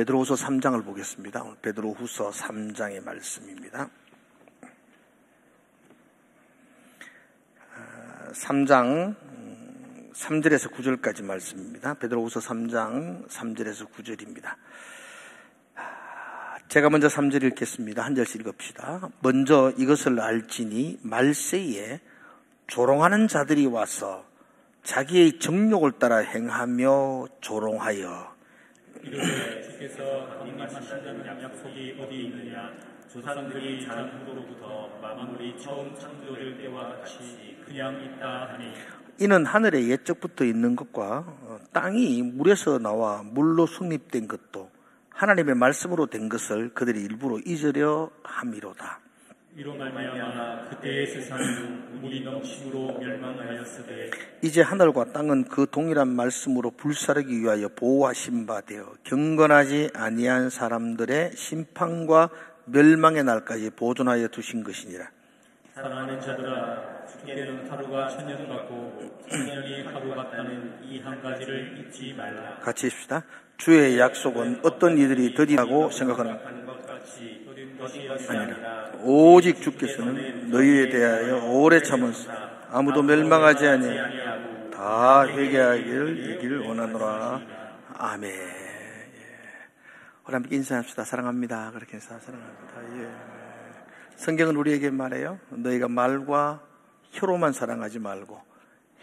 베드로후서 3장을 보겠습니다. 오늘 베드로후서 3장의 말씀입니다. 3장 3절에서 9절까지 말씀입니다. 베드로후서 3장 3절에서 9절입니다. 제가 먼저 3절 읽겠습니다. 한 절씩 읽읍시다. 먼저 이것을 알지니 말세에 조롱하는 자들이 와서 자기의 정욕을 따라 행하며 조롱하여 이르되 주께서 강림하신다는 약속이 어디 있느냐. 조상들이 자랑으로부터 만물이 처음 창조될 때와 같이 그냥 있다 하니, 이는 하늘에 옛적부터 있는 것과 땅이 물에서 나와 물로 성립된 것도 하나님의 말씀으로 된 것을 그들이 일부러 잊으려 함이로다. 이로 말미암아 그때의 세상은 물이 넘침으로 멸망하였으되 이제 하늘과 땅은 그 동일한 말씀으로 불사르기 위하여 보호하신 바 되어 경건하지 아니한 사람들의 심판과 멸망의 날까지 보존하여 두신 것이니라. 사랑하는 자들아, 주께는 하루가 천년 같고 천년이 하루 같다는 이 한 가지를 잊지 말라. 같이 합시다. 주의 약속은 어떤 이들이 더디라고 생각하는 것 같이 것이 아니라 오직 주께서는 너희에 대하여 오래 참으사 아무도 멸망하지 아니하고 다 회개하기를 원하노라. 아멘. 우리 함께 인사합시다. 사랑합니다. 그렇게 인사 사랑합니다. 예. 성경은 우리에게 말해요. 너희가 말과 혀로만 사랑하지 말고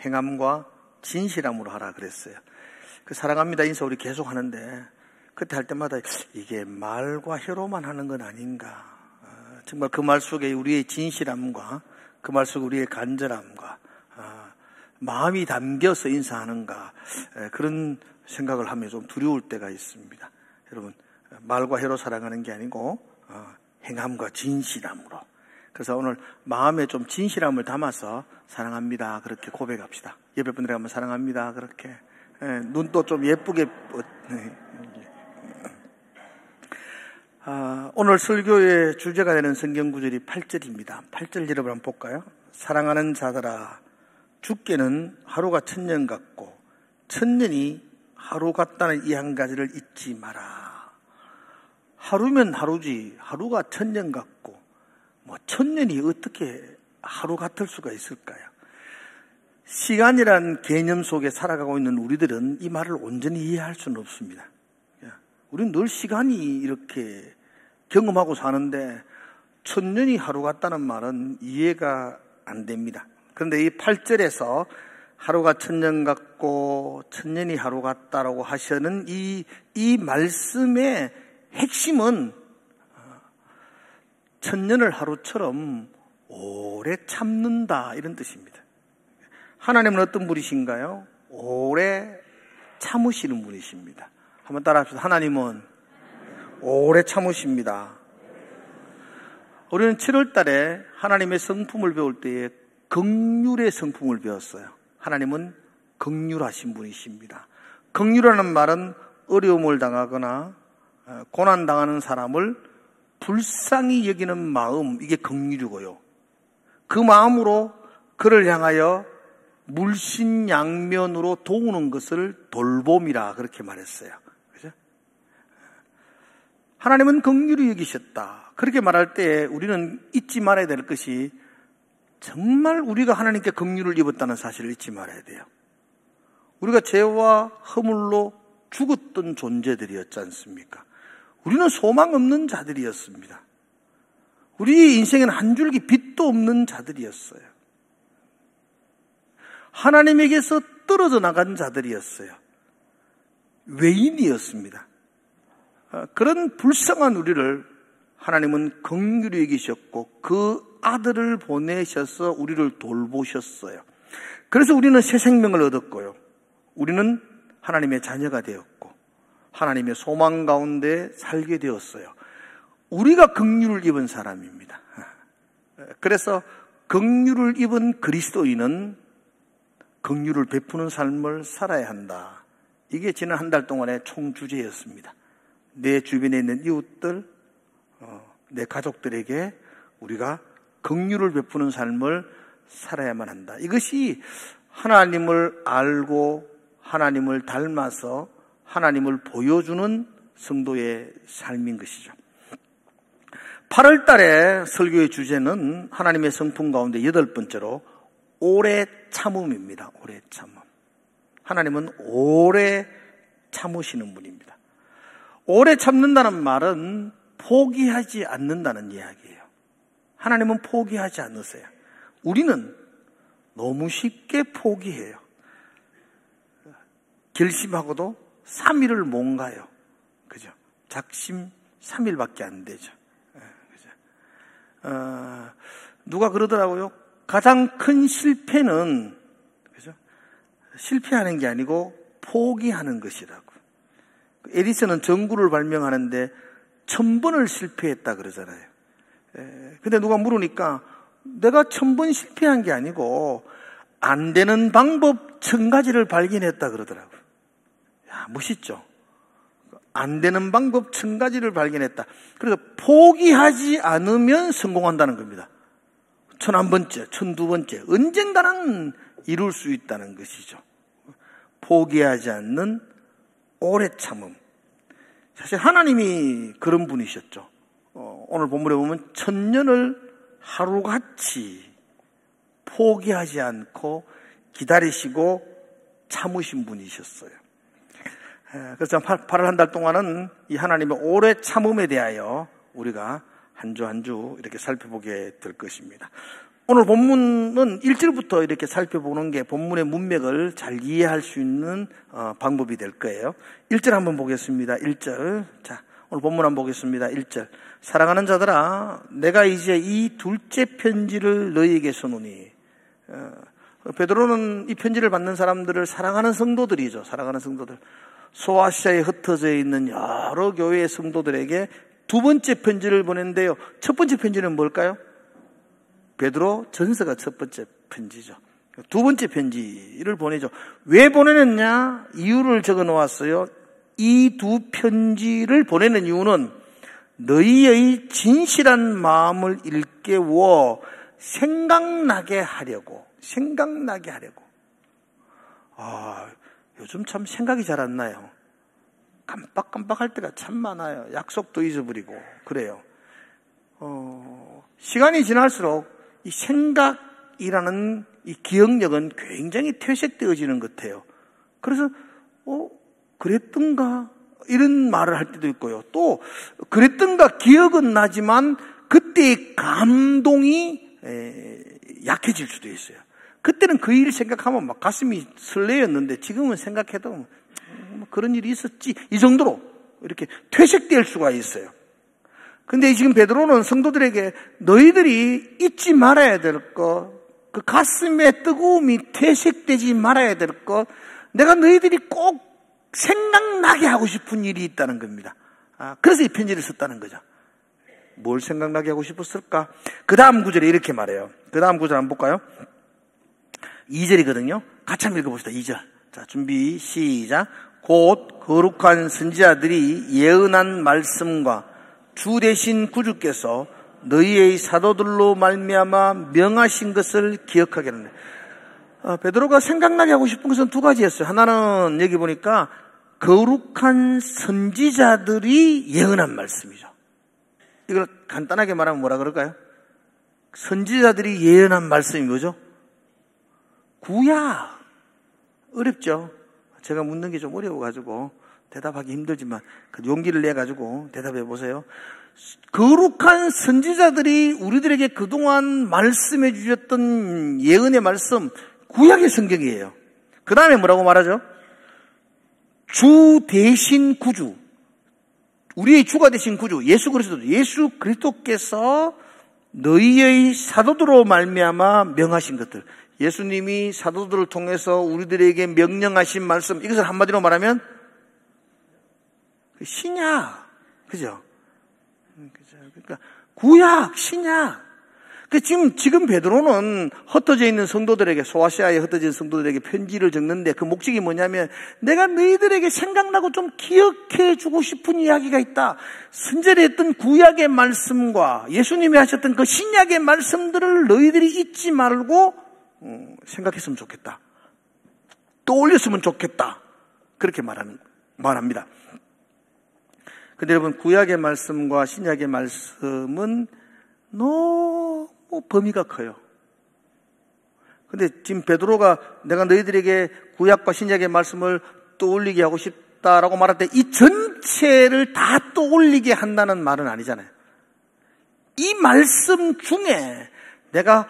행함과 진실함으로 하라 그랬어요. 그 사랑합니다 인사 우리 계속 하는데 그때 할 때마다 이게 말과 혀로만 하는 건 아닌가. 정말 그 말 속에 우리의 진실함과 그 말 속에 우리의 간절함과 마음이 담겨서 인사하는가, 그런 생각을 하면 좀 두려울 때가 있습니다. 여러분, 말과 혀로 사랑하는 게 아니고 행함과 진실함으로. 그래서 오늘 마음에 좀 진실함을 담아서 사랑합니다 그렇게 고백합시다. 옆에 분들에게 한번 사랑합니다 그렇게, 눈도 좀 예쁘게. 오늘 설교의 주제가 되는 성경 구절이 8절입니다. 8절 여러분 한번 볼까요? 사랑하는 자들아, 주께는 하루가 천년 같고 천년이 하루 같다는 이 한 가지를 잊지 마라. 하루면 하루지, 하루가 천년 같고 천년이 어떻게 하루 같을 수가 있을까요? 시간이란 개념 속에 살아가고 있는 우리들은 이 말을 온전히 이해할 수는 없습니다. 우리는 늘 시간이 이렇게 경험하고 사는데 천년이 하루 같다는 말은 이해가 안 됩니다. 그런데 이 8절에서 하루가 천년 같고 천년이 하루 같다라고 하시는 이 말씀의 핵심은 천년을 하루처럼 오래 참는다 이런 뜻입니다. 하나님은 어떤 분이신가요? 오래 참으시는 분이십니다. 한번 따라 합시다. 하나님은 오래 참으십니다. 우리는 7월 달에 하나님의 성품을 배울 때에 긍휼의 성품을 배웠어요. 하나님은 긍휼하신 분이십니다. 긍휼이라는 말은 어려움을 당하거나 고난당하는 사람을 불쌍히 여기는 마음, 이게 긍휼이고요. 그 마음으로 그를 향하여 물신양면으로 도우는 것을 돌봄이라 그렇게 말했어요. 그죠? 하나님은 긍휼히 여기셨다. 그렇게 말할 때 우리는 잊지 말아야 될 것이 정말 우리가 하나님께 긍휼을 입었다는 사실을 잊지 말아야 돼요. 우리가 죄와 허물로 죽었던 존재들이었지 않습니까? 우리는 소망 없는 자들이었습니다. 우리 인생에는 한 줄기 빛도 없는 자들이었어요. 하나님에게서 떨어져 나간 자들이었어요. 외인이었습니다. 그런 불쌍한 우리를 하나님은 긍휼히 여기셨고 그 아들을 보내셔서 우리를 돌보셨어요. 그래서 우리는 새 생명을 얻었고요. 우리는 하나님의 자녀가 되었고 하나님의 소망 가운데 살게 되었어요. 우리가 긍휼을 입은 사람입니다. 그래서 긍휼을 입은 그리스도인은 긍휼을 베푸는 삶을 살아야 한다. 이게 지난 한 달 동안의 총주제였습니다. 내 주변에 있는 이웃들, 내 가족들에게 우리가 긍휼을 베푸는 삶을 살아야만 한다. 이것이 하나님을 알고 하나님을 닮아서 하나님을 보여주는 성도의 삶인 것이죠. 8월 달에 설교의 주제는 하나님의 성품 가운데 8번째로 오래 참음입니다. 오래 참음. 하나님은 오래 참으시는 분입니다. 오래 참는다는 말은 포기하지 않는다는 이야기예요. 하나님은 포기하지 않으세요. 우리는 너무 쉽게 포기해요. 결심하고도 3일을 못 가요. 그죠? 작심 3일밖에 안 되죠. 그죠? 누가 그러더라고요. 가장 큰 실패는, 그죠? 실패하는 게 아니고 포기하는 것이라고. 에디슨은 전구를 발명하는데 1000번을 실패했다 그러잖아요. 근데 누가 물으니까 내가 1000번 실패한 게 아니고 안 되는 방법 1000가지를 발견했다 그러더라고요. 야, 멋있죠? 안 되는 방법 1000가지를 발견했다. 그래서 포기하지 않으면 성공한다는 겁니다. 1001번째, 1002번째, 언젠가는 이룰 수 있다는 것이죠. 포기하지 않는 오래 참음. 사실 하나님이 그런 분이셨죠. 오늘 본문에 보면 1000년을 하루같이 포기하지 않고 기다리시고 참으신 분이셨어요. 그래서 8월 한 달 동안은 이 하나님의 오래 참음에 대하여 우리가 한 주 한 주 이렇게 살펴보게 될 것입니다. 오늘 본문은 1절부터 이렇게 살펴보는 게 본문의 문맥을 잘 이해할 수 있는 방법이 될 거예요. 1절 한번 보겠습니다. 1절. 자, 오늘 본문 한번 보겠습니다. 1절. 사랑하는 자들아, 내가 이제 이 둘째 편지를 너희에게 써노니. 베드로는 이 편지를 받는 사람들을 사랑하는 성도들이죠. 사랑하는 성도들. 소아시아에 흩어져 있는 여러 교회의 성도들에게 두 번째 편지를 보냈는데요. 첫 번째 편지는 뭘까요? 베드로 전서가 첫 번째 편지죠. 두 번째 편지를 보내죠. 왜 보내느냐? 이유를 적어 놓았어요. 이 두 편지를 보내는 이유는 너희의 진실한 마음을 일깨워 생각나게 하려고. 요즘 참 생각이 잘 안 나요. 깜빡깜빡할 때가 참 많아요. 약속도 잊어버리고 그래요. 시간이 지날수록 이 생각이라는 이 기억력은 굉장히 퇴색되어지는 것 같아요. 그래서 그랬던가 이런 말을 할 때도 있고요. 또 그랬던가 기억은 나지만 그때의 감동이 약해질 수도 있어요. 그때는 그 일 생각하면 막 가슴이 설레였는데 지금은 생각해도 그런 일이 있었지 이 정도로 이렇게 퇴색될 수가 있어요. 근데 지금 베드로는 성도들에게 너희들이 잊지 말아야 될 것, 그 가슴의 뜨거움이 퇴색되지 말아야 될 것, 내가 너희들이 꼭 생각나게 하고 싶은 일이 있다는 겁니다. 그래서 이 편지를 썼다는 거죠. 뭘 생각나게 하고 싶었을까? 그 다음 구절에 이렇게 말해요. 그 다음 구절 한번 볼까요? 2절이거든요. 같이 한번 읽어봅시다. 2절. 자, 준비, 시작. 곧 거룩한 선지자들이 예언한 말씀과 주 되신 구주께서 너희의 사도들로 말미암아 명하신 것을 기억하게 하는. 베드로가 생각나게 하고 싶은 것은 두 가지였어요. 하나는 여기 보니까 거룩한 선지자들이 예언한 말씀이죠. 이걸 간단하게 말하면 뭐라 그럴까요? 선지자들이 예언한 말씀이 뭐죠? 구약. 어렵죠? 제가 묻는 게 좀 어려워가지고 대답하기 힘들지만 그 용기를 내가지고 대답해 보세요. 거룩한 선지자들이 우리들에게 그동안 말씀해 주셨던 예언의 말씀, 구약의 성경이에요. 그 다음에 뭐라고 말하죠? 주 대신 구주, 우리의 주가 되신 구주 예수 그리스도께서 너희의 사도들로 말미암아 명하신 것들, 예수님이 사도들을 통해서 우리들에게 명령하신 말씀, 이것을 한마디로 말하면 신약, 그죠? 그러니까 구약, 신약. 지금 베드로는 흩어져 있는 성도들에게, 소아시아에 흩어진 성도들에게 편지를 적는데 그 목적이 뭐냐면 내가 너희들에게 생각나고 좀 기억해 주고 싶은 이야기가 있다. 선전에 했던 구약의 말씀과 예수님이 하셨던 그 신약의 말씀들을 너희들이 잊지 말고 생각했으면 좋겠다. 떠올렸으면 좋겠다. 그렇게 말합니다. 근데 여러분, 구약의 말씀과 신약의 말씀은 너무 범위가 커요. 근데 지금 베드로가 내가 너희들에게 구약과 신약의 말씀을 떠올리게 하고 싶다라고 말할 때 이 전체를 다 떠올리게 한다는 말은 아니잖아요. 이 말씀 중에 내가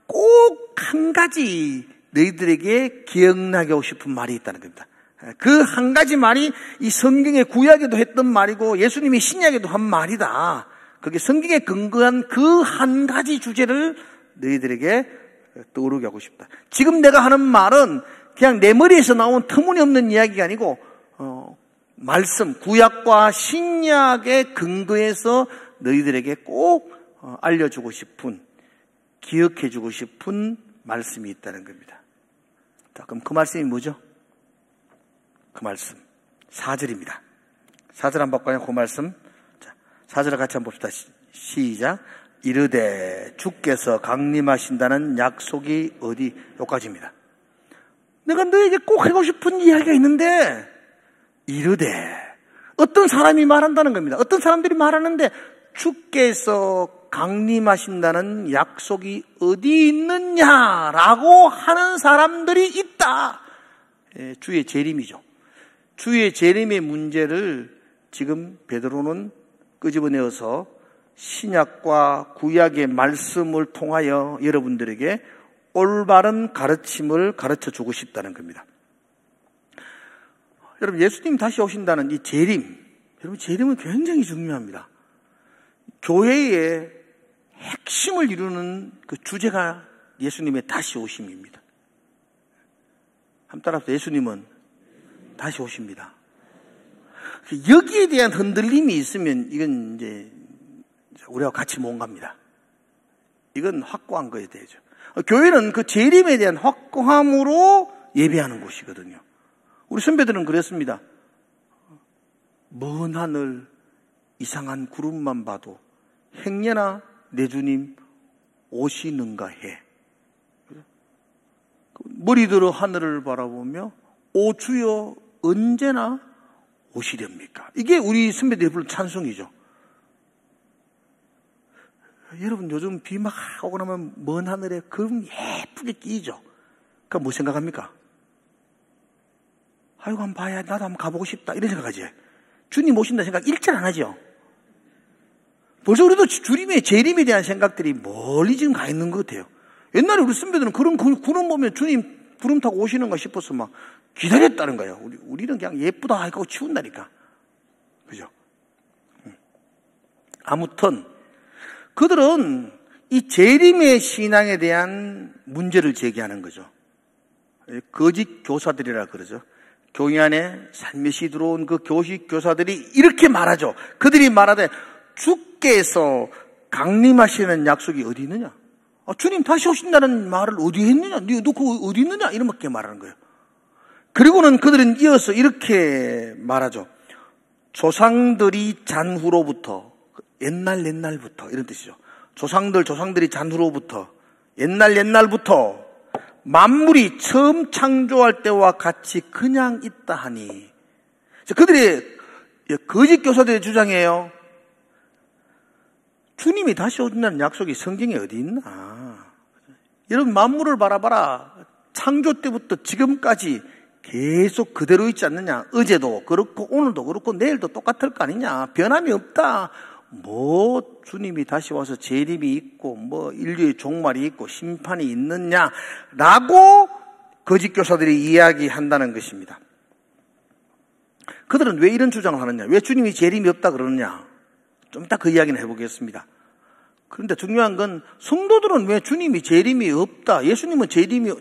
꼭 한 가지 너희들에게 기억나게 하고 싶은 말이 있다는 겁니다. 그 한 가지 말이 이 성경의 구약에도 했던 말이고 예수님이 신약에도 한 말이다. 그게 성경에 근거한 그 한 가지 주제를 너희들에게 떠오르게 하고 싶다. 지금 내가 하는 말은 그냥 내 머리에서 나온 터무니없는 이야기가 아니고 말씀, 구약과 신약의 근거에서 너희들에게 꼭 알려주고 싶은, 기억해주고 싶은 말씀이 있다는 겁니다. 자, 그럼 그 말씀이 뭐죠? 그 말씀 4절입니다. 4절 한번 볼까요? 그 말씀. 자, 4절을 같이 한번 봅시다. 시작. 이르되 주께서 강림하신다는 약속이 어디? 여기까지입니다. 내가 너에게 꼭 하고 싶은 이야기가 있는데 이르되, 어떤 사람이 말한다는 겁니다. 어떤 사람들이 말하는데 주께서 강림하신다는 약속이 어디 있느냐라고 하는 사람들이 있다. 주의 재림이죠. 주의 재림의 문제를 지금 베드로는 끄집어내어서 신약과 구약의 말씀을 통하여 여러분들에게 올바른 가르침을 가르쳐주고 싶다는 겁니다. 여러분, 예수님 다시 오신다는 이 재림, 여러분, 재림은 굉장히 중요합니다. 교회의 핵심을 이루는 그 주제가 예수님의 다시 오심입니다. 한번 따라서 예수님은 다시 오십니다. 여기에 대한 흔들림이 있으면 이건 이제 우리와 같이 못 갑니다. 이건 확고한 거에 대해서. 교회는 그 재림에 대한 확고함으로 예배하는 곳이거든요. 우리 선배들은 그랬습니다. 먼 하늘 이상한 구름만 봐도 행여나 내 주님 오시는가 해. 머리 들어 하늘을 바라보며 오 주여 언제나 오시렵니까? 이게 우리 선배들이 부른 찬송이죠. 여러분, 요즘 비 막 오고 나면 먼 하늘에 구름 예쁘게 끼죠. 그럼 뭐 생각합니까? 아이고, 한번 봐야, 나도 한번 가보고 싶다, 이런 생각하지. 주님 오신다 생각 일절 안 하죠. 벌써 우리도 주님의 재림에 대한 생각들이 멀리 지금 가 있는 것 같아요. 옛날에 우리 선배들은 그런 구름 보면 주님 구름 타고 오시는가 싶어서 막 기다렸다는 거예요. 우리는 그냥 예쁘다 하고 치운다니까. 그죠? 아무튼 그들은 이 재림의 신앙에 대한 문제를 제기하는 거죠. 거짓 교사들이라 그러죠. 교회 안에 살며시 들어온 그 거짓 교사들이 이렇게 말하죠. 그들이 말하되 주께서 강림하시는 약속이 어디 있느냐? 주님 다시 오신다는 말을 어디에 했느냐? 너 그거 어디 있느냐? 이렇게 말하는 거예요. 그리고는 그들은 이어서 이렇게 말하죠. 조상들이 잔 후로부터, 옛날부터 이런 뜻이죠. 조상들이 잔 후로부터, 옛날부터 만물이 처음 창조할 때와 같이 그냥 있다 하니, 그들의 거짓 교사들의 주장이에요. 주님이 다시 오신다는 약속이 성경에 어디 있나? 여러분, 만물을 바라봐라. 창조 때부터 지금까지 계속 그대로 있지 않느냐? 어제도 그렇고 오늘도 그렇고 내일도 똑같을 거 아니냐? 변함이 없다. 뭐 주님이 다시 와서 재림이 있고 뭐 인류의 종말이 있고 심판이 있느냐라고 거짓 교사들이 이야기한다는 것입니다. 그들은 왜 이런 주장을 하느냐? 왜 주님이 재림이 없다 그러느냐? 좀 이따 그 이야기는 해보겠습니다. 그런데 중요한 건 성도들은 왜 주님이 재림이 없다, 예수님은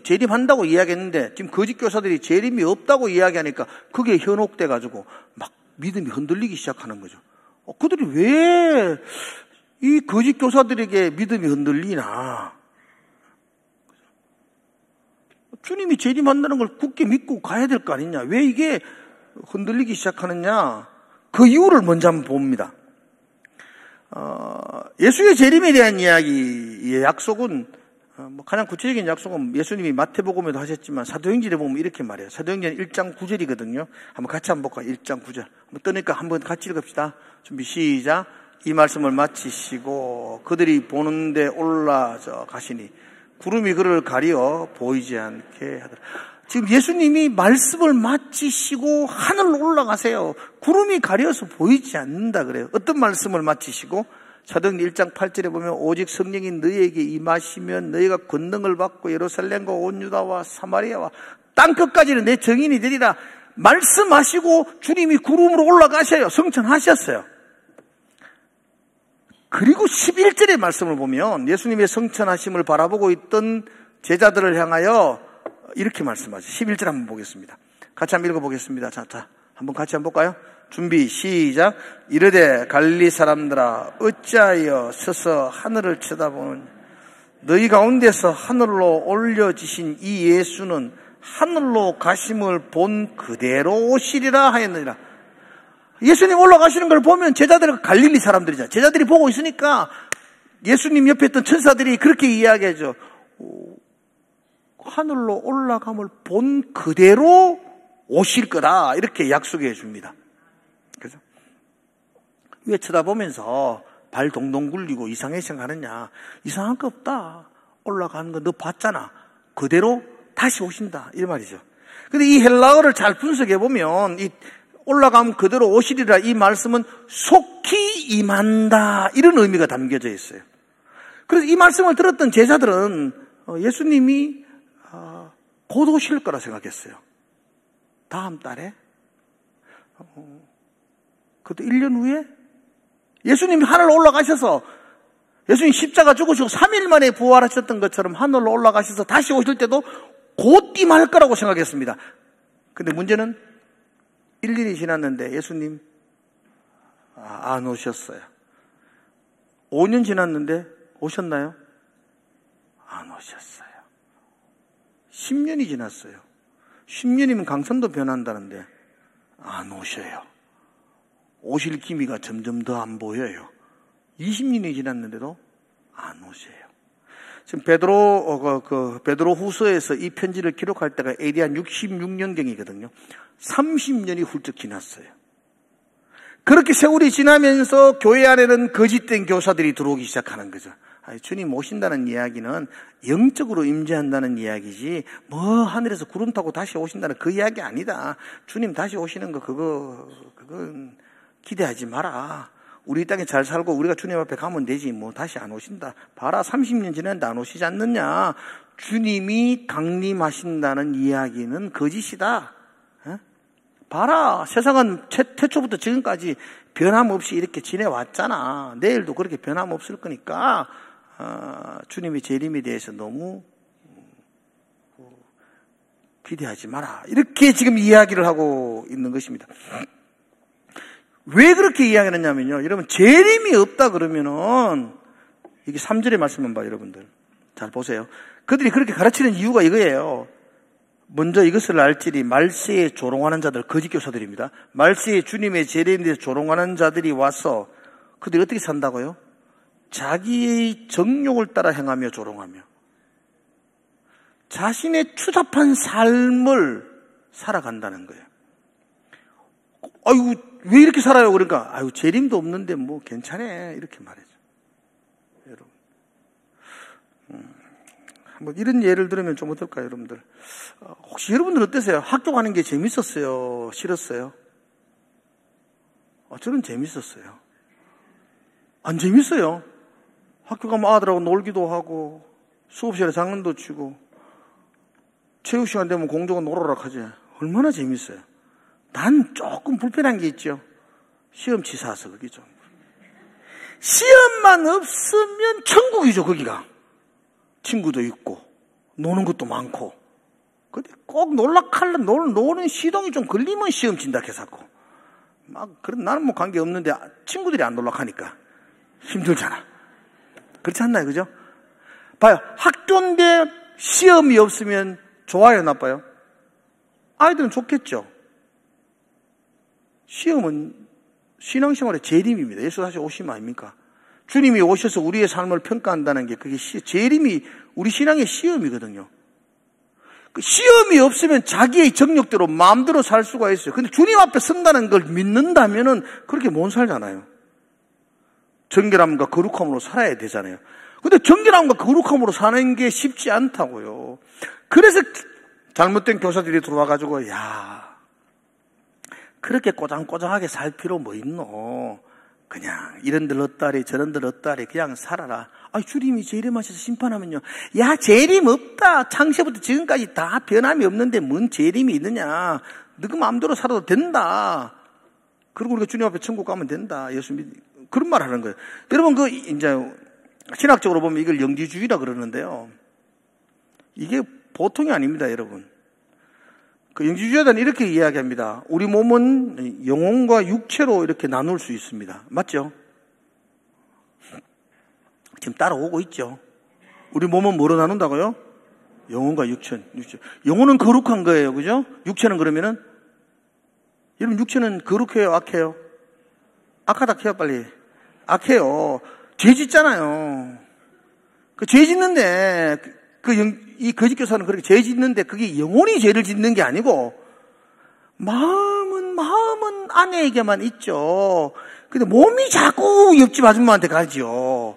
재림한다고 이야기했는데 지금 거짓 교사들이 재림이 없다고 이야기하니까 그게 현혹돼 가지고 막 믿음이 흔들리기 시작하는 거죠. 그들이 왜 이 거짓 교사들에게 믿음이 흔들리나? 주님이 재림한다는 걸 굳게 믿고 가야 될 거 아니냐? 왜 이게 흔들리기 시작하느냐? 그 이유를 먼저 한번 봅니다. 예수의 재림에 대한 이야기의 약속은 가장 구체적인 약속은 예수님이 마태복음에도 하셨지만 사도행전에 보면 이렇게 말해요. 사도행전 1장 9절이거든요. 한번 같이 한번 볼까요? 1장 9절. 한번 뜨니까 한번 같이 읽읍시다. 준비 시작. 이 말씀을 마치시고 그들이 보는데 올라져 가시니 구름이 그를 가려 보이지 않게 하더라. 지금 예수님이 말씀을 마치시고 하늘로 올라가세요. 구름이 가려서 보이지 않는다 그래요. 어떤 말씀을 마치시고? 사도행전 1장 8절에 보면 오직 성령이 너희에게 임하시면 너희가 권능을 받고 예루살렘과 온 유다와 사마리아와 땅끝까지는 내 증인이 되리라 말씀하시고 주님이 구름으로 올라가셔요. 성천하셨어요. 그리고 11절의 말씀을 보면 예수님의 성천하심을 바라보고 있던 제자들을 향하여 이렇게 말씀하죠. 11절 한번 보겠습니다. 같이 한번 읽어보겠습니다. 자, 한번 같이 한번 볼까요? 준비 시작. 이르되 갈릴리 사람들아 어찌하여 서서 하늘을 쳐다보는 너희 가운데서 하늘로 올려지신 이 예수는 하늘로 가심을 본 그대로 오시리라 하였느니라. 예수님 올라가시는 걸 보면 제자들은 갈릴리 사람들이잖아요. 제자들이 보고 있으니까 예수님 옆에 있던 천사들이 그렇게 이야기하죠. 하늘로 올라감을 본 그대로 오실 거다 이렇게 약속해 줍니다. 그죠? 왜 쳐다보면서 발 동동 굴리고 이상하게 생각하느냐? 이상한 거 없다. 올라가는 거 너 봤잖아. 그대로 다시 오신다 이 말이죠. 근데 이 헬라어를 잘 분석해 보면 이 올라가면 그대로 오시리라 이 말씀은 속히 임한다 이런 의미가 담겨져 있어요. 그래서 이 말씀을 들었던 제자들은 예수님이 곧 오실 거라 생각했어요. 다음 달에 그것도 1년 후에 예수님이 하늘로 올라가셔서 예수님 십자가 죽으시고 3일 만에 부활하셨던 것처럼 하늘로 올라가셔서 다시 오실 때도 곧 임할 거라고 생각했습니다. 근데 문제는 1년이 지났는데 예수님 안 오셨어요. 5년 지났는데 오셨나요? 안 오셨어요. 10년이 지났어요. 10년이면 강산도 변한다는데 안 오셔요. 오실 기미가 점점 더 안 보여요. 20년이 지났는데도 안 오세요. 지금 베드로 후서에서 이 편지를 기록할 때가 AD 한 66년경이거든요. 30년이 훌쩍 지났어요. 그렇게 세월이 지나면서 교회 안에는 거짓된 교사들이 들어오기 시작하는 거죠. 주님 오신다는 이야기는 영적으로 임재한다는 이야기지 뭐 하늘에서 구름 타고 다시 오신다는 그 이야기 아니다. 주님 다시 오시는 거 그건 기대하지 마라. 우리 땅에 잘 살고 우리가 주님 앞에 가면 되지 뭐 다시 안 오신다. 봐라 30년 지났는데 안 오시지 않느냐. 주님이 강림하신다는 이야기는 거짓이다. 봐라 세상은 태초부터 지금까지 변함없이 이렇게 지내왔잖아. 내일도 그렇게 변함없을 거니까 주님의 재림에 대해서 너무 기대하지 마라. 이렇게 지금 이야기를 하고 있는 것입니다. 왜 그렇게 이야기하느냐면요. 여러분 재림이 없다 그러면은 이게 3절의 말씀만 봐요. 여러분들 잘 보세요. 그들이 그렇게 가르치는 이유가 이거예요. 먼저 이것을 알지니 말세에 조롱하는 자들, 거짓 교사들입니다. 말세에 주님의 재림에 대해서 조롱하는 자들이 와서 그들이 어떻게 산다고요? 자기의 정욕을 따라 행하며 조롱하며 자신의 추잡한 삶을 살아간다는 거예요. 아이고 왜 이렇게 살아요? 그러니까 아유 재림도 없는데 뭐 괜찮아 이렇게 말해죠. 여러분 한번 이런 예를 들으면 좀 어떨까요, 여러분들? 혹시 여러분들 어떠세요? 학교 가는 게 재밌었어요? 싫었어요? 저는 재밌었어요. 안 재밌어요? 학교 가면 아들하고 놀기도 하고 수업시간에 장난도 치고 체육 시간 되면 공주가 놀아라 하지. 얼마나 재밌어요. 난 조금 불편한 게 있죠. 시험 치사서 그게 좀. 시험만 없으면 천국이죠 거기가. 친구도 있고 노는 것도 많고. 근데 꼭 노는 시동이 좀 걸리면 시험 친다 해서고. 그런 나는 뭐 관계 없는데 친구들이 안 놀락하니까 힘들잖아. 그렇지 않나요, 그죠? 봐요, 학교인데 시험이 없으면 좋아요, 나빠요? 아이들은 좋겠죠. 시험은 신앙생활의 재림입니다. 예수 다시 오시면 아닙니까? 주님이 오셔서 우리의 삶을 평가한다는 게 그게 재림이 우리 신앙의 시험이거든요. 그 시험이 없으면 자기의 정욕대로 마음대로 살 수가 있어요. 근데 주님 앞에 선다는 걸 믿는다면은 그렇게 못 살잖아요. 정결함과 거룩함으로 살아야 되잖아요. 근데 정결함과 거룩함으로 사는 게 쉽지 않다고요. 그래서 잘못된 교사들이 들어와가지고, 야, 그렇게 꼬장꼬장하게 살 필요 뭐 있노? 그냥 이런들 어따리 저런들 어따리 그냥 살아라. 주님이 재림하셔서 심판하면요, 야, 재림 없다. 창세부터 지금까지 다 변함이 없는데 뭔 재림이 있느냐. 너그 마음대로 살아도 된다. 그리고 우리가 주님 앞에 천국 가면 된다. 예수 그런 말 하는 거예요. 여러분, 이제 신학적으로 보면 이걸 영지주의라 그러는데요, 이게 보통이 아닙니다, 여러분. 그 영지주의자들은 이렇게 이야기합니다. 우리 몸은 영혼과 육체로 이렇게 나눌 수 있습니다. 맞죠? 지금 따라오고 있죠. 우리 몸은 뭐로 나눈다고요? 영혼과 육체. 영혼은 거룩한 거예요, 그죠? 육체는 그러면은, 여러분, 육체는 거룩해요, 악해요? 악하다 해요, 빨리. 악해요. 죄 짓잖아요. 그 죄 짓는데, 이 거짓 교사는 그렇게 죄 짓는데 그게 영혼이 죄를 짓는 게 아니고 마음은 아내에게만 있죠. 근데 몸이 자꾸 옆집 아줌마한테 가죠.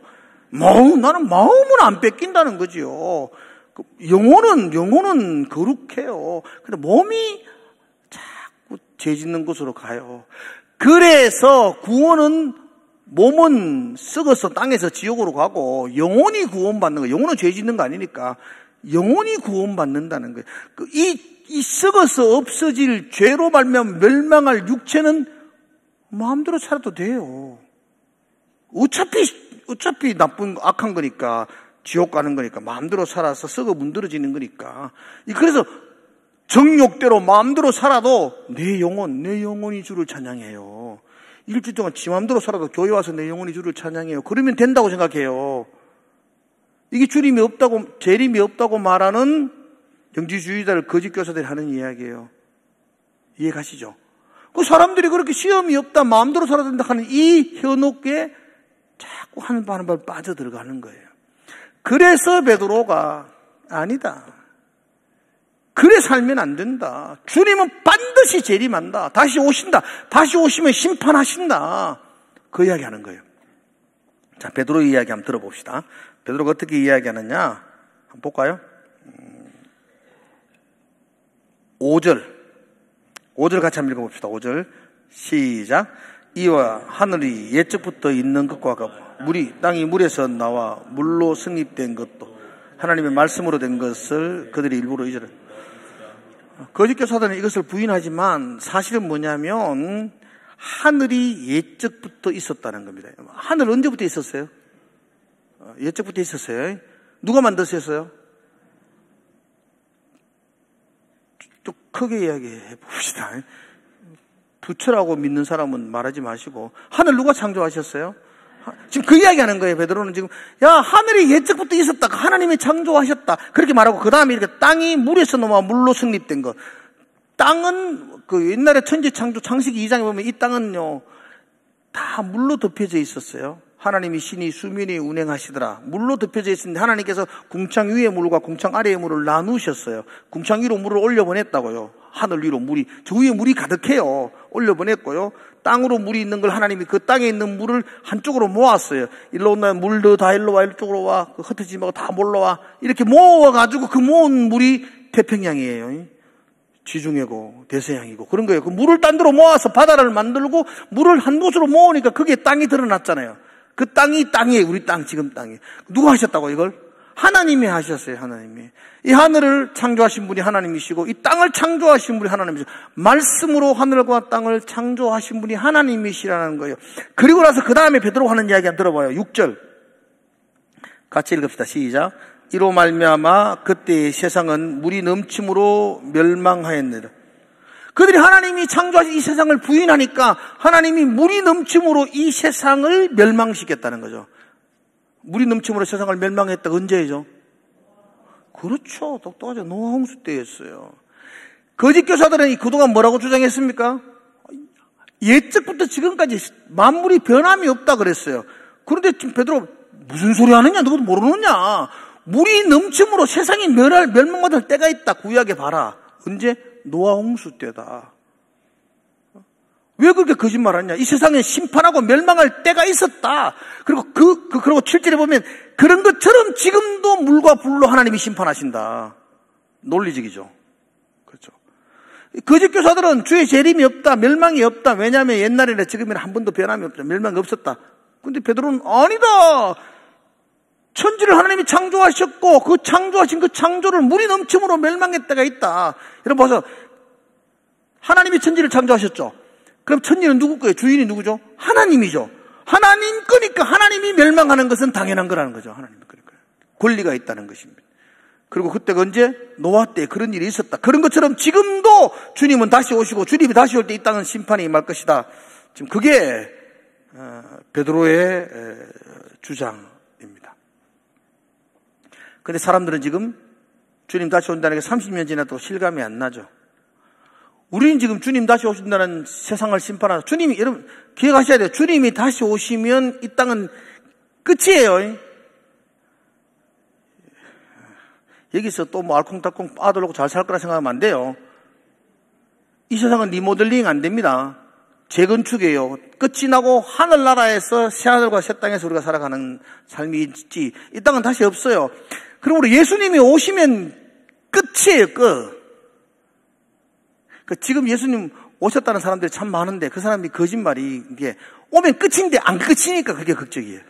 나는 마음은 안 뺏긴다는 거지요. 영혼은 거룩해요. 근데 몸이 자꾸 죄 짓는 곳으로 가요. 그래서 구원은 몸은 썩어서 땅에서 지옥으로 가고 영혼이 구원받는 거예요. 영혼은 죄 짓는 거 아니니까 영혼이 구원받는다는 거예요. 이 썩어서 없어질 죄로 말미암아 멸망할 육체는 마음대로 살아도 돼요. 어차피 나쁜 악한 거니까 지옥 가는 거니까 마음대로 살아서 썩어 문드러지는 거니까. 그래서 정욕대로 마음대로 살아도 내 영혼이 주를 찬양해요. 일주일 동안 지 마음대로 살아도 교회 와서 내 영혼이 주를 찬양해요. 그러면 된다고 생각해요. 이게 주님이 없다고, 재림이 없다고 말하는 영지주의자들, 거짓 교사들이 하는 이야기예요. 이해 가시죠? 그 사람들이 그렇게 시험이 없다, 마음대로 살아야 된다 하는 이 현혹에 자꾸 한 발 빠져들어가는 거예요. 그래서 베드로가 아니다. 그래 살면 안 된다. 주님은 반드시 재림한다. 다시 오신다. 다시 오시면 심판하신다. 그 이야기 하는 거예요. 자, 베드로 이야기 한번 들어봅시다. 베드로가 어떻게 이야기하느냐? 한번 볼까요? 5절 같이 한번 읽어봅시다. 5절 시작. 이와 하늘이 옛적부터 있는 것과 같고 땅이 물에서 나와 물로 성립된 것도 하나님의 말씀으로 된 것을 그들이 일부러 잊으라. 거짓 교사들은 이것을 부인하지만 사실은 뭐냐면 하늘이 옛적부터 있었다는 겁니다. 하늘 언제부터 있었어요? 옛적부터 있었어요. 누가 만드셨어요? 좀 크게 이야기해 봅시다. 부처라고 믿는 사람은 말하지 마시고 하늘 누가 창조하셨어요? 지금 그 이야기하는 거예요. 베드로는 지금 하늘이 옛적부터 있었다. 하나님이 창조하셨다. 그렇게 말하고 그 다음에 이렇게 땅이 물에서 나와 물로 성립된 것. 땅은 그 옛날에 천지 창조 창세기 2장에 보면 이 땅은요 다 물로 덮여져 있었어요. 하나님이 신이 수면에 운행하시더라. 물로 덮여져 있었는데 하나님께서 궁창 위의 물과 궁창 아래의 물을 나누셨어요. 궁창 위로 물을 올려보냈다고요. 하늘 위로 물이, 저 위에 물이 가득해요. 올려보냈고요. 땅으로 물이 있는 걸 하나님이 그 땅에 있는 물을 한쪽으로 모았어요. 일로 온다, 물도 다 일로 와, 이쪽으로 와, 흩어지지 말고 다 몰러 와. 이렇게 모아가지고 그 모은 물이 태평양이에요. 지중해고 대서양이고 그런 거예요. 그 물을 딴 데로 모아서 바다를 만들고 물을 한 곳으로 모으니까 그게 땅이 드러났잖아요. 그 땅이 땅이에요. 우리 땅, 지금 땅이. 누가 하셨다고 이걸? 하나님이 하셨어요. 하나님이. 이 하늘을 창조하신 분이 하나님이시고 이 땅을 창조하신 분이 하나님이시고 말씀으로 하늘과 땅을 창조하신 분이 하나님이시라는 거예요. 그리고 나서 그 다음에 베드로가 하는 이야기 한번 들어봐요. 6절 같이 읽읍시다. 시작. 이로 말미암아 그때의 세상은 물이 넘침으로 멸망하였느니라. 그들이 하나님이 창조하신 이 세상을 부인하니까 하나님이 물이 넘침으로 이 세상을 멸망시켰다는 거죠. 물이 넘침으로 세상을 멸망했다. 언제죠? 그렇죠. 똑똑하죠. 노아 홍수 때였어요. 거짓 교사들은 그동안 뭐라고 주장했습니까? 옛적부터 지금까지 만물이 변함이 없다 그랬어요. 그런데 지금 베드로 무슨 소리 하느냐? 너도 모르느냐? 물이 넘침으로 세상이 멸망받을 때가 있다. 구약에 봐라. 언제? 노아 홍수 때다. 왜 그렇게 거짓말하냐? 이 세상에 심판하고 멸망할 때가 있었다. 그리고 그리고 7절에 보면 그런 것처럼 지금도 물과 불로 하나님이 심판하신다. 논리적이죠. 그렇죠. 거짓 교사들은 주의 재림이 없다, 멸망이 없다. 왜냐하면 옛날에나 지금이나 한 번도 변함이 없다, 멸망이 없었다. 근데 베드로는 아니다. 천지를 하나님이 창조하셨고 그 창조하신 그 창조를 물이 넘침으로 멸망할 때가 있다. 여러분 보세요. 하나님이 천지를 창조하셨죠. 그럼 천지는 누구 거예요? 주인이 누구죠? 하나님이죠. 하나님 거니까 하나님이 멸망하는 것은 당연한 거라는 거죠. 하나님 거니까. 권리가 있다는 것입니다. 그리고 그때가 언제? 노아 때 그런 일이 있었다. 그런 것처럼 지금도 주님은 다시 오시고 주님이 다시 올 때 이 땅은 심판이 임할 것이다. 지금 그게 베드로의 주장입니다. 그런데 사람들은 지금 주님 다시 온다는 게 30년 지나도 실감이 안 나죠. 우리는 지금 주님 다시 오신다는 세상을 심판하는, 주님이, 여러분, 기억하셔야 돼요. 주님이 다시 오시면 이 땅은 끝이에요. 여기서 또 뭐 알콩달콩 아들하고 잘 살 거라 생각하면 안 돼요. 이 세상은 리모델링 안 됩니다. 재건축이에요. 끝이 나고 하늘나라에서 새하늘과 새 땅에서 우리가 살아가는 삶이 있지. 이 땅은 다시 없어요. 그러므로 예수님이 오시면 끝이에요, 끝. 지금 예수님 오셨다는 사람들이 참 많은데 그 사람이 거짓말이 이게 오면 끝인데 안 끝이니까 그게 걱정이에요.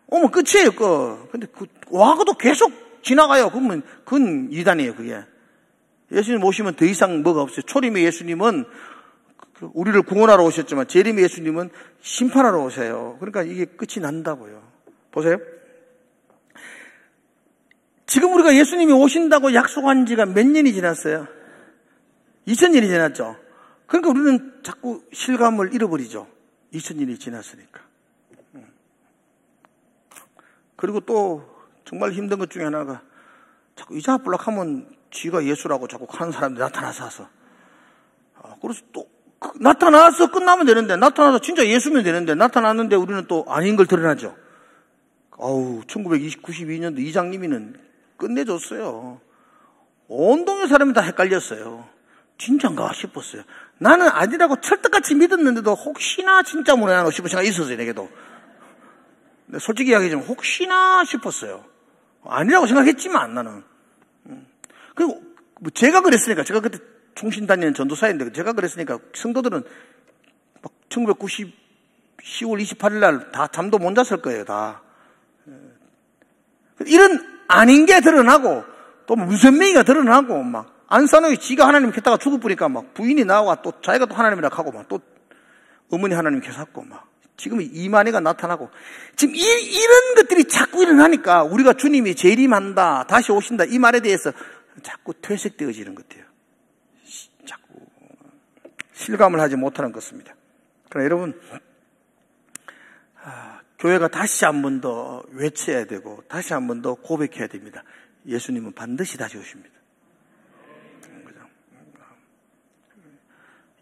오면 끝이에요, 끝. 근데 와가도 계속 지나가요. 그러면 그건 이단이에요, 그게. 예수님 오시면 더 이상 뭐가 없어요. 초림의 예수님은 우리를 구원하러 오셨지만 재림의 예수님은 심판하러 오세요. 그러니까 이게 끝이 난다고요. 보세요. 지금 우리가 예수님이 오신다고 약속한 지가 몇 년이 지났어요? 2000년이 지났죠. 그러니까 우리는 자꾸 실감을 잃어버리죠. 2000년이 지났으니까. 그리고 또 정말 힘든 것 중에 하나가 자꾸 이자불락하면 쥐가 예수라고 자꾸 하는 사람들이 나타나서 그래서 또 나타나서 끝나면 되는데, 나타나서 진짜 예수면 되는데 나타났는데 우리는 또 아닌 걸 드러나죠. 1992년도 이장님이는 끝내줬어요. 온 동네 사람이 다 헷갈렸어요. 진짠가 싶었어요. 나는 아니라고 철떡같이 믿었는데도 혹시나 진짜 모르나 싶은 생각이 있었어요, 내게도. 근데 솔직히 이야기하자면 혹시나 싶었어요. 아니라고 생각했지만 나는. 그리고 뭐 제가 그랬으니까, 제가 그때 총신 다니는 전도사인데 제가 그랬으니까 성도들은 막 1990 10월 28일 날 다 잠도 못 잤을 거예요, 다. 이런 아닌 게 드러나고 또 무선명이가 드러나고 막 안산호에 지가 하나님 켰다가 죽을 뿌니까 막 부인이 나와 또 자기가 또 하나님이라 하고 막 또 어머니 하나님 켰었고 막 지금 이만희가 나타나고 지금 이런 것들이 자꾸 일어나니까 우리가 주님이 재림한다, 다시 오신다 이 말에 대해서 자꾸 퇴색되어지는 것 같아요. 자꾸 실감을 하지 못하는 것입니다. 그러나 여러분, 교회가 다시 한 번 더 외쳐야 되고 다시 한 번 더 고백해야 됩니다. 예수님은 반드시 다시 오십니다. 그죠?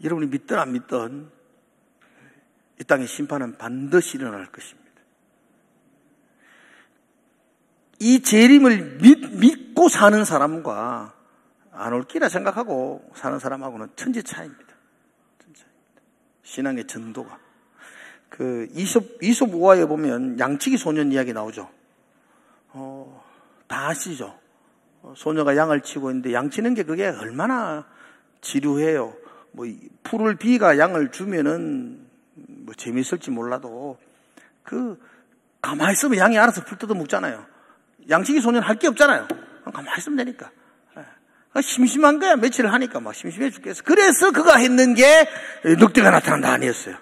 여러분이 믿든 안 믿든 이 땅의 심판은 반드시 일어날 것입니다. 이 재림을 믿고 사는 사람과 안 올 기라 생각하고 사는 사람하고는 천지 차이입니다. 신앙의 전도가. 이솝 우화에 보면 양치기 소년 이야기 나오죠. 다 아시죠? 소녀가 양을 치고 있는데 양치는 게 그게 얼마나 지루해요. 뭐 풀을 비가 양을 주면은 뭐 재미있을지 몰라도 가만히 있으면 양이 알아서 풀 뜯어 먹잖아요. 양치기 소년 할 게 없잖아요. 가만히 있으면 되니까. 심심한 거야. 며칠을 하니까 막 심심해 죽겠어. 그래서 그가 했는 게 늑대가 나타난다 아니었어요.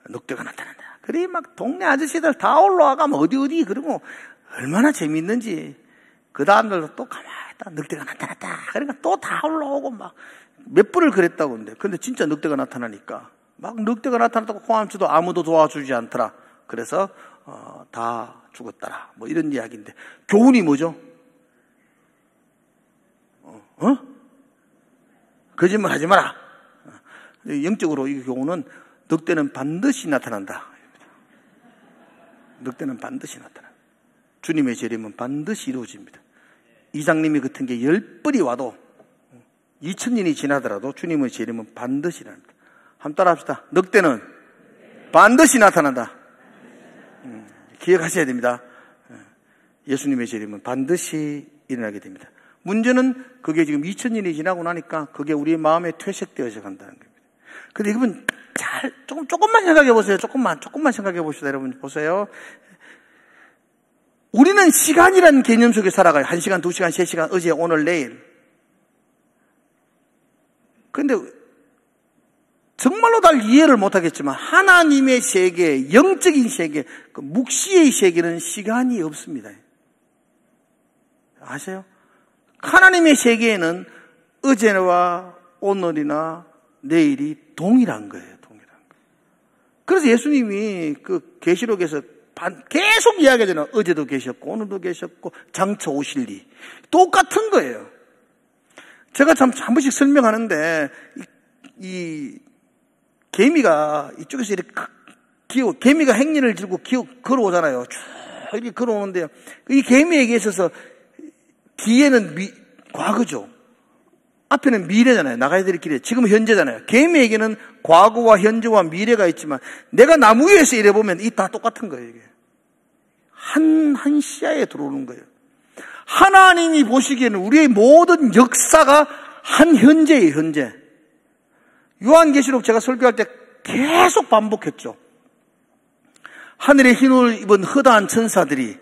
늑대가 나타난다. 그래 막 동네 아저씨들 다 올라와가 뭐 어디 그러고 얼마나 재밌는지. 그 다음날도 또 가만히 있다 늑대가 나타났다. 그러니까 또 다 올라오고 막 몇 번을 그랬다고 하는데, 근데 진짜 늑대가 나타나니까 막 늑대가 나타났다고 호암치도 아무도 도와주지 않더라. 그래서 다 죽었더라. 뭐 이런 이야기인데 교훈이 뭐죠? 거짓말 하지 마라. 영적으로 이 교훈은 늑대는 반드시 나타난다. 넉대는 반드시 나타납니다. 주님의 재림은 반드시 이루어집니다. 이장님이 같은 게 10벌이 와도 2000년이 지나더라도 주님의 재림은 반드시 일어납니다. 한번 따라합시다. 넉대는 반드시 나타난다. 기억하셔야 됩니다. 예수님의 재림은 반드시 일어나게 됩니다. 문제는 그게 지금 2000년이 지나고 나니까 그게 우리의 마음에 퇴색되어져 간다는 겁니다. 근데 여러분 조금만 생각해 보세요. 조금만 생각해 봅시다. 여러분 보세요. 우리는 시간이라는 개념 속에 살아가요. 1시간, 2시간, 3시간, 어제, 오늘, 내일. 그런데 정말로 다 이해를 못하겠지만 하나님의 세계, 영적인 세계, 그 묵시의 세계는 시간이 없습니다. 아세요? 하나님의 세계에는 어제와 오늘이나 내일이 동일한 거예요. 동일한 거예요. 그래서 예수님이 그 계시록에서 계속 이야기하잖아요. 어제도 계셨고 오늘도 계셨고 장차 오실리. 똑같은 거예요. 제가 참 한 번씩 설명하는데 이 개미가 이쪽에서 이렇게 개미가 행진을 들고 걸어오잖아요. 쭉 이렇게 걸어오는데요. 이 개미에게 있어서 뒤에는 과거죠. 앞에는 미래잖아요. 나가야 될 길이 지금 현재잖아요. 개미에게는 과거와 현재와 미래가 있지만 내가 나무 위에서 이래보면 이 다 똑같은 거예요. 이게 한 시야에 들어오는 거예요. 하나님이 보시기에는 우리의 모든 역사가 한 현재예요. 현재. 요한계시록 제가 설교할 때 계속 반복했죠. 하늘의 흰 옷을 입은 허다한 천사들이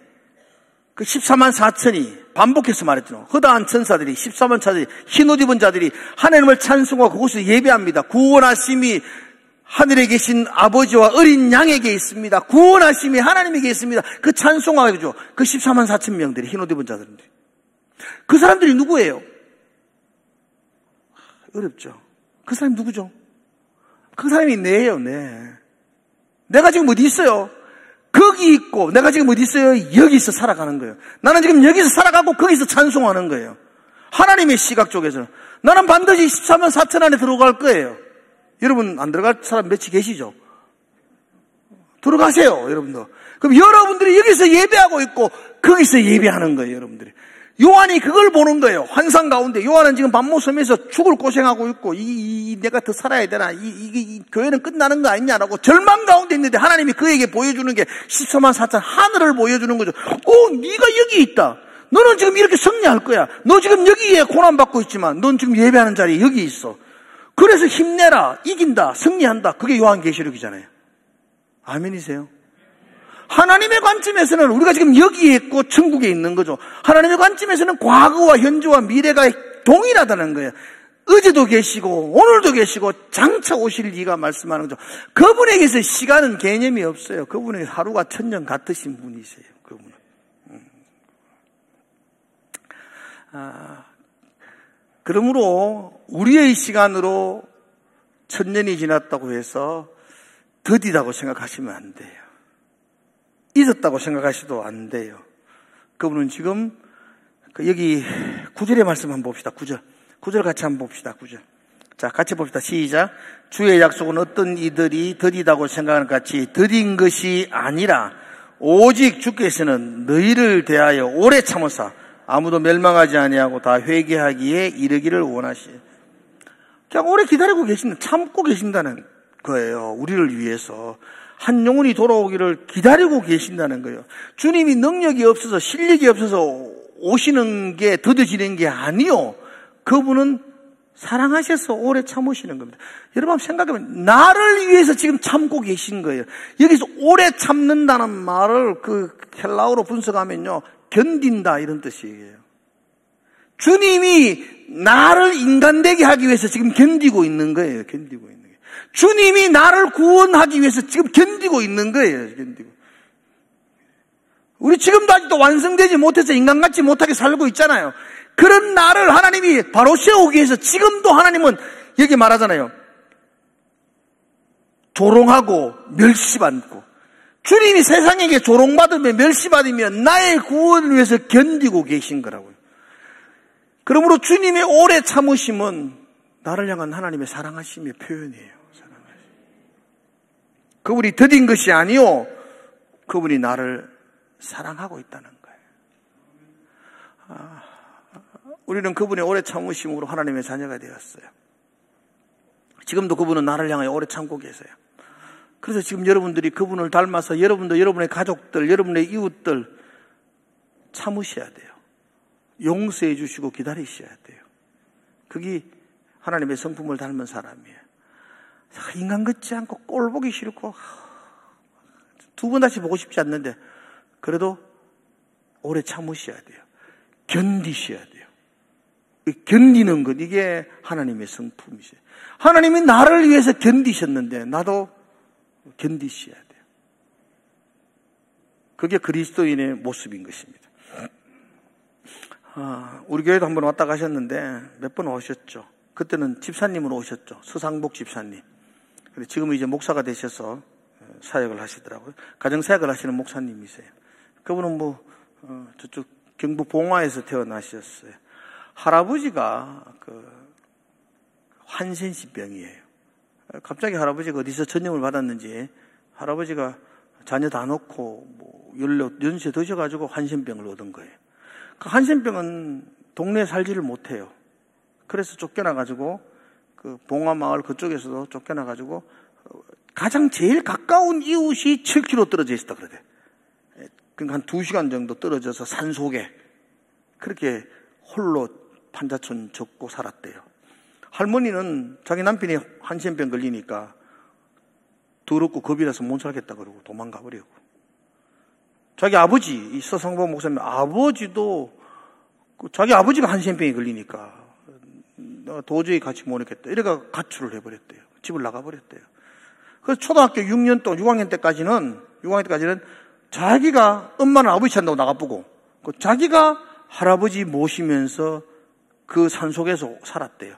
그 14만 4천이 반복해서 말했죠. 허다한 천사들이 14만 천사들이 흰 옷 입은 자들이 하나님을 찬송하고 그곳에서 예배합니다. 구원하심이 하늘에 계신 아버지와 어린 양에게 있습니다. 구원하심이 하나님에게 있습니다. 그 찬송하죠. 그 14만 4천 명들이 흰 옷 입은 자들인데 그 사람들이 누구예요? 어렵죠. 그 사람이 누구죠? 그 사람이 내예요. 내가 지금 어디 있어요? 거기 있고 내가 지금 어디 있어요? 여기서 살아가는 거예요. 나는 지금 여기서 살아가고 거기서 찬송하는 거예요. 하나님의 시각 쪽에서 나는 반드시 14만 4천 안에 들어갈 거예요. 여러분 안 들어갈 사람 몇이 계시죠? 들어가세요. 여러분도. 그럼 여러분들이 여기서 예배하고 있고 거기서 예배하는 거예요. 여러분들이. 요한이 그걸 보는 거예요. 환상 가운데 요한은 지금 밤모섬에서 죽을 고생하고 있고 내가 더 살아야 되나 이 교회는 끝나는 거 아니냐라고 절망 가운데 있는데 하나님이 그에게 보여주는 게 14만 4천 하늘을 보여주는 거죠. 네가 여기 있다. 너는 지금 이렇게 승리할 거야. 너 지금 여기에 고난받고 있지만 넌 지금 예배하는 자리에 여기 있어. 그래서 힘내라. 이긴다. 승리한다. 그게 요한계시록이잖아요. 아멘이세요? 하나님의 관점에서는 우리가 지금 여기에 있고 천국에 있는 거죠. 하나님의 관점에서는 과거와 현재와 미래가 동일하다는 거예요. 어제도 계시고 오늘도 계시고 장차 오실 이가 말씀하는 거죠. 그분에게서 시간은 개념이 없어요. 그분에게 하루가 천년 같으신 분이세요. 그분은. 그러므로 우리의 시간으로 천년이 지났다고 해서 더디다고 생각하시면 안 돼요. 잊었다고 생각하셔도 안 돼요. 그분은 지금 여기 9절의 말씀 한번 봅시다. 9절 같이 한번 봅시다. 9절. 자, 같이 봅시다. 시작. 주의 약속은 어떤 이들이 더디다고 생각하는 같이 더딘 것이 아니라 오직 주께서는 너희를 대하여 오래 참으사 아무도 멸망하지 아니하고 다 회개하기에 이르기를 원하시오. 그냥 오래 기다리고 계신다. 참고 계신다는 거예요. 우리를 위해서. 한 영혼이 돌아오기를 기다리고 계신다는 거예요. 주님이 능력이 없어서 실력이 없어서 오시는 게 더뎌지는 게 아니요. 그분은 사랑하셔서 오래 참으시는 겁니다. 여러분 한번 생각해보면 나를 위해서 지금 참고 계신 거예요. 여기서 오래 참는다는 말을 그 헬라어로 분석하면요. 견딘다 이런 뜻이에요. 주님이 나를 인간되게 하기 위해서 지금 견디고 있는 거예요. 견디고 있는 거예요. 주님이 나를 구원하기 위해서 지금 견디고 있는 거예요. 견디고. 우리 지금도 아직도 완성되지 못해서 인간같이 못하게 살고 있잖아요. 그런 나를 하나님이 바로 세우기 위해서 지금도 하나님은 여기 말하잖아요. 조롱하고 멸시받고. 주님이 세상에게 조롱받으며 멸시받으며 나의 구원을 위해서 견디고 계신 거라고요. 그러므로 주님의 오래 참으심은 나를 향한 하나님의 사랑하심의 표현이에요. 그분이 더딘 것이 아니요 그분이 나를 사랑하고 있다는 거예요. 우리는 그분의 오래 참으심으로 하나님의 자녀가 되었어요. 지금도 그분은 나를 향하여 오래 참고 계세요. 그래서 지금 여러분들이 그분을 닮아서 여러분도 여러분의 가족들, 여러분의 이웃들 참으셔야 돼요. 용서해 주시고 기다리셔야 돼요. 그게 하나님의 성품을 닮은 사람이에요. 인간 같지 않고 꼴 보기 싫고 두 번 다시 보고 싶지 않는데 그래도 오래 참으셔야 돼요. 견디셔야 돼요. 견디는 것, 이게 하나님의 성품이세요. 하나님이 나를 위해서 견디셨는데 나도 견디셔야 돼요. 그게 그리스도인의 모습인 것입니다. 우리 교회도 한번 왔다 가셨는데 몇 번 오셨죠. 그때는 집사님으로 오셨죠. 서상복 집사님. 근데 지금은 이제 목사가 되셔서 사역을 하시더라고요. 가정사역을 하시는 목사님이세요. 그분은 저쪽 경북 봉화에서 태어나셨어요. 할아버지가 한센시병이에요. 갑자기 할아버지가 어디서 전염을 받았는지 할아버지가 자녀 다 놓고 연세 드셔가지고 한센병을 얻은 거예요. 그 한센병은 동네에 살지를 못해요. 그래서 쫓겨나가지고 그 봉화마을 그쪽에서도 쫓겨나가지고 가장 제일 가까운 이웃이 7km 떨어져 있었다 그러대. 그러니까 한 2시간 정도 떨어져서 산속에 그렇게 홀로 판자촌 접고 살았대요. 할머니는 자기 남편이 한센병 걸리니까 더럽고 겁이 나서 못 살겠다 그러고 도망가 버리고, 자기 아버지, 이 서상복 목사님 아버지도 자기 아버지가 한센병에 걸리니까 도저히 같이 못 있겠다 이래가 가출을 해버렸대요. 집을 나가버렸대요. 그래서 초등학교 6학년 때까지는 자기가 엄마는 아버지 찾는다고 나가보고 자기가 할아버지 모시면서 그 산속에서 살았대요.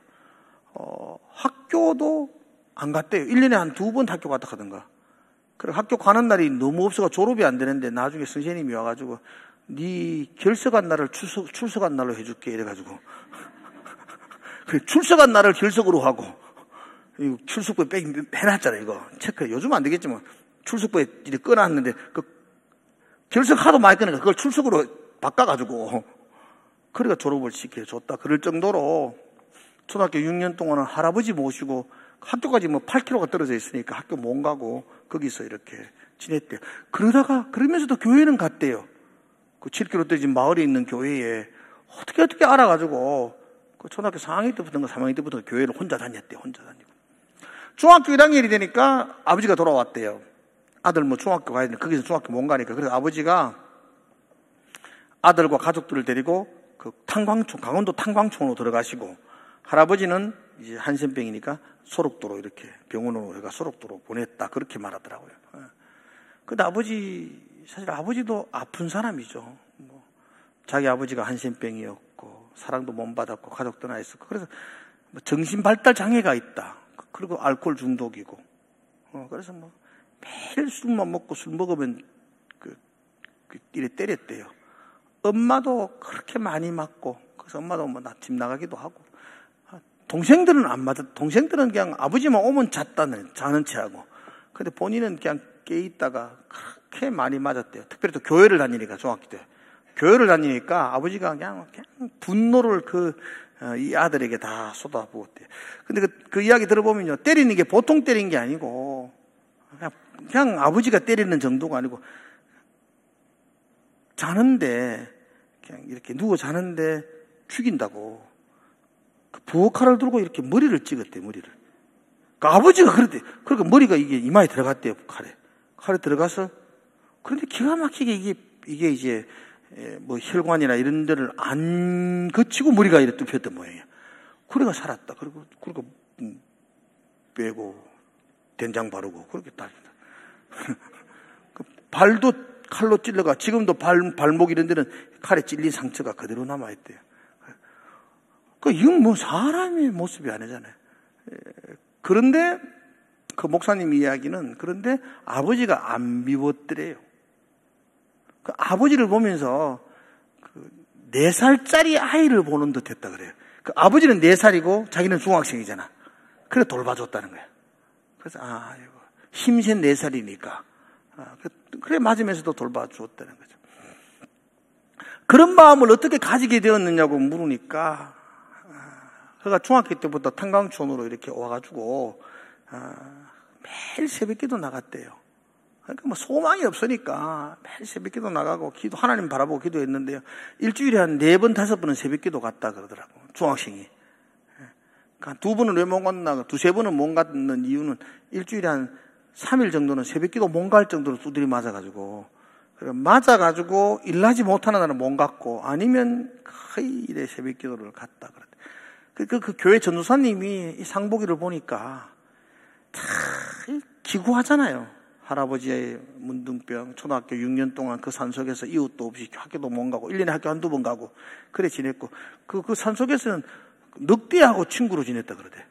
학교도 안 갔대요. 1년에 한 2번 학교 갔다 하던가. 그래 학교 가는 날이 너무 없어서 졸업이 안 되는데 나중에 선생님이 와가지고 네 결석한 날을 출석한 날로 해줄게 이래가지고 그래 출석한 날을 결석으로 하고, 이거 출석부에 해놨잖아요. 이거 체크해. 요즘 안 되겠지만 출석부에 이렇게 꺼놨는데 그 결석 하도 많이 꺼내니까 그걸 출석으로 바꿔가지고 그래가 졸업을 시켜줬다. 그럴 정도로 초등학교 6년 동안은 할아버지 모시고 학교까지 8km가 떨어져 있으니까 학교 못 가고 거기서 이렇게 지냈대요. 그러면서도 교회는 갔대요. 그 7km 떨어진 마을에 있는 교회에 어떻게 알아가지고 그 초등학교 4학년 때부터인가 3학년 때부터 교회를 혼자 다녔대요. 혼자 다니고. 중학교 1학년이 되니까 아버지가 돌아왔대요. 아들 중학교 가야 되는데 거기서 중학교 못 가니까. 그래서 아버지가 아들과 가족들을 데리고 그 강원도 탄광촌으로 들어가시고, 할아버지는 이제 한센병이니까 소록도로 이렇게 병원으로 해가 소록도로 보냈다. 그렇게 말하더라고요. 근데 사실 아버지도 아픈 사람이죠. 자기 아버지가 한센병이었고, 사랑도 못 받았고, 가족 떠나 있었고, 그래서 정신 발달 장애가 있다. 그리고 알코올 중독이고, 그래서 매일 술만 먹고 술 먹으면 이래 때렸대요. 엄마도 그렇게 많이 맞고, 그래서 엄마도 집 나가기도 하고, 동생들은 안 맞아. 동생들은 그냥 아버지만 오면 자는 채 하고, 근데 본인은 그냥 깨 있다가 그렇게 많이 맞았대요. 특별히 또 교회를 다니니까, 중학교 때. 교회를 다니니까 아버지가 그냥 분노를 이 아들에게 다 쏟아부었대요. 근데 그 이야기 들어보면요, 때리는 게 보통 때린 게 아니고, 그냥 아버지가 때리는 정도가 아니고, 자는데, 그냥 이렇게 누워 자는데 죽인다고. 그 부엌칼을 들고 이렇게 머리를 찍었대, 머리를. 그 아버지가 그랬대. 그러니까 머리가 이게 이마에 들어갔대요, 칼에 들어가서. 그런데 기가 막히게 이게 이제, 혈관이나 이런 데를 안 거치고 머리가 이렇게 눕혔던 모양이야. 그래가 살았다. 그리고 빼고, 된장 바르고, 그렇게 다니다. 그 발도 칼로 찔러가, 지금도 발목 이런 데는 칼에 찔린 상처가 그대로 남아있대요. 이건 사람의 모습이 아니잖아요. 그런데, 그 목사님 이야기는, 그런데 아버지가 안 미웠더래요. 그 아버지를 보면서 4살짜리 아이를 보는 듯 했다 그래요. 그 아버지는 4살이고 자기는 중학생이잖아. 그래 돌봐줬다는 거야. 그래서 이거 힘센 4살이니까 그래 맞으면서도 돌봐주었다는 거죠. 그런 마음을 어떻게 가지게 되었느냐고 물으니까, 그가 중학교 때부터 탄광촌으로 이렇게 와가지고 매일 새벽기도 나갔대요. 그러니까 뭐 소망이 없으니까 매일 새벽기도 나가고 하나님 바라보고 기도했는데요. 일주일에 한 4번, 5번은 새벽기도 갔다 그러더라고, 중학생이. 그러니까 2번은 왜 못 갔나, 2-3번은 못 갔는 이유는 일주일에 한 3일 정도는 새벽기도 못 갈 정도로 두드리 맞아가지고, 일하지 못하는 날은 못 갔고, 아니면 거의 일에 새벽기도를 갔다 그랬대. 그 교회 전도사님이 이 상복이를 보니까 참 기구하잖아요. 할아버지의 문둥병, 초등학교 6년 동안 그 산속에서 이웃도 없이 학교도 못 가고, 1년에 학교 한두 번 가고, 그래 지냈고, 그 산속에서는 늑대하고 친구로 지냈다 그러대.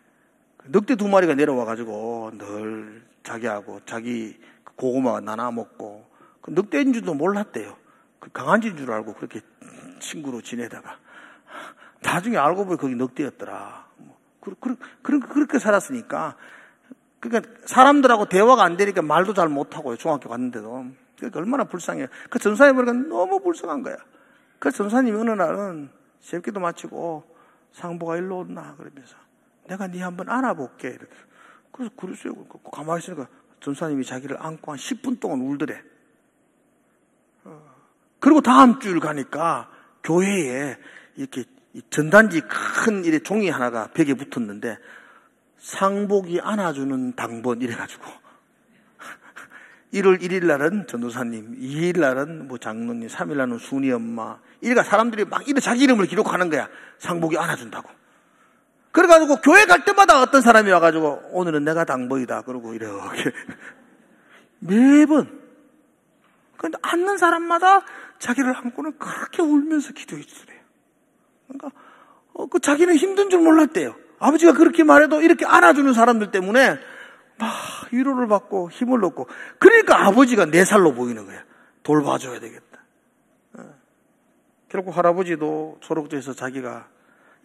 늑대 2마리가 내려와가지고 늘 자기하고 자기 고구마 나눠 먹고, 그 늑대인 줄도 몰랐대요. 그 강아지인 줄 알고 그렇게 친구로 지내다가 나중에 알고 보니 거기 늑대였더라. 그렇게 살았으니까, 그러니까 사람들하고 대화가 안 되니까 말도 잘 못하고요, 중학교 갔는데도. 그러니까 얼마나 불쌍해요. 그 전사님 보니까 너무 불쌍한 거야. 그 전사님이 어느 날은 새벽기도 마치고 상보가 일로 온나 그러면서 내가 네 한번 안아볼게 이렇게. 그래서 그랬어요. 가만히 있으니까 전사님이 자기를 안고 한 10분 동안 울더래. 그리고 다음 주일 가니까 교회에 이렇게 전단지 큰 이래 종이 하나가 벽에 붙었는데, 상복이 안아주는 당번 이래가지고 1월 1일 날은 전도사님, 2일 날은 뭐 장로님, 3일 날은 순이 엄마, 이래가 사람들이 막 이래 자기 이름을 기록하는 거야. 상복이 안아준다고. 그래가지고 교회 갈 때마다 어떤 사람이 와가지고 오늘은 내가 당번이다 그러고 이렇게 매번. 그런데 앉는 사람마다 자기를 안고는 그렇게 울면서 기도해 주더래요. 그러니까 그 자기는 힘든 줄 몰랐대요. 아버지가 그렇게 말해도 이렇게 안아주는 사람들 때문에 막 위로를 받고 힘을 얻고, 그러니까 아버지가 4살로 보이는 거야. 돌봐줘야 되겠다. 결국 할아버지도 초록도에서 자기가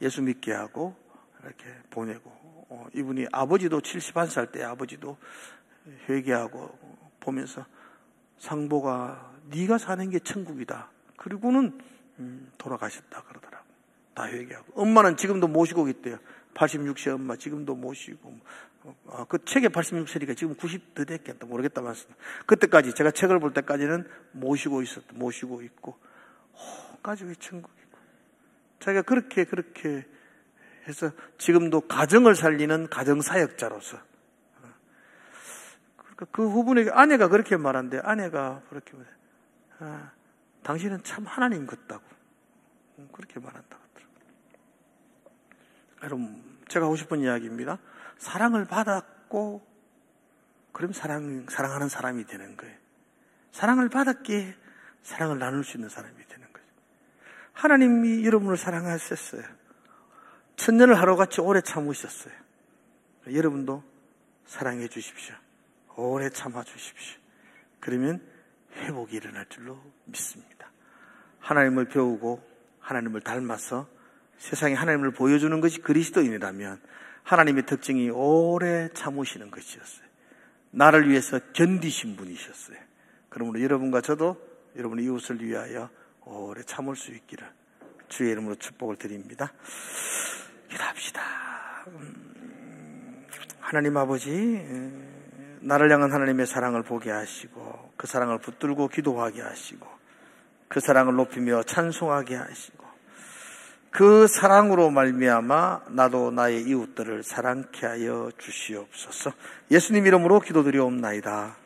예수 믿게 하고 이렇게 보내고, 이분이 아버지도 71살 때 아버지도 회개하고 보면서 상보가 네가 사는 게 천국이다. 그리고는 돌아가셨다 그러더라고. 다 회개하고. 엄마는 지금도 모시고 있대요. 86세 엄마 지금도 모시고. 그 책에 86세니까 지금 90 더 됐겠다 모르겠다만, 그때까지 제가 책을 볼 때까지는 모시고 있고, 가족이 천국이고. 자기가 그렇게 해서 지금도 가정을 살리는 가정사역자로서. 그러니까 그 후분에게 아내가 그렇게 말한대. 아내가 그렇게 말해. 당신은 참 하나님 같다고. 그렇게 말한다. 여러분, 제가 하고 싶은 이야기입니다. 사랑을 받았고, 그럼 사랑하는 사람이 되는 거예요. 사랑을 받았기에 사랑을 나눌 수 있는 사람이 되는 거예요. 하나님이 여러분을 사랑하셨어요. 천년을 하루같이 오래 참으셨어요. 여러분도 사랑해 주십시오. 오래 참아 주십시오. 그러면 회복이 일어날 줄로 믿습니다. 하나님을 배우고 하나님을 닮아서 세상에 하나님을 보여주는 것이 그리스도인이라면 하나님의 특징이 오래 참으시는 것이었어요. 나를 위해서 견디신 분이셨어요. 그러므로 여러분과 저도 여러분의 이웃을 위하여 오래 참을 수 있기를 주의 이름으로 축복을 드립니다. 기도합시다. 하나님 아버지, 나를 향한 하나님의 사랑을 보게 하시고 그 사랑을 붙들고 기도하게 하시고 그 사랑을 높이며 찬송하게 하시고 그 사랑으로 말미암아 나도 나의 이웃들을 사랑케 하여 주시옵소서. 예수님 이름으로 기도드리옵나이다.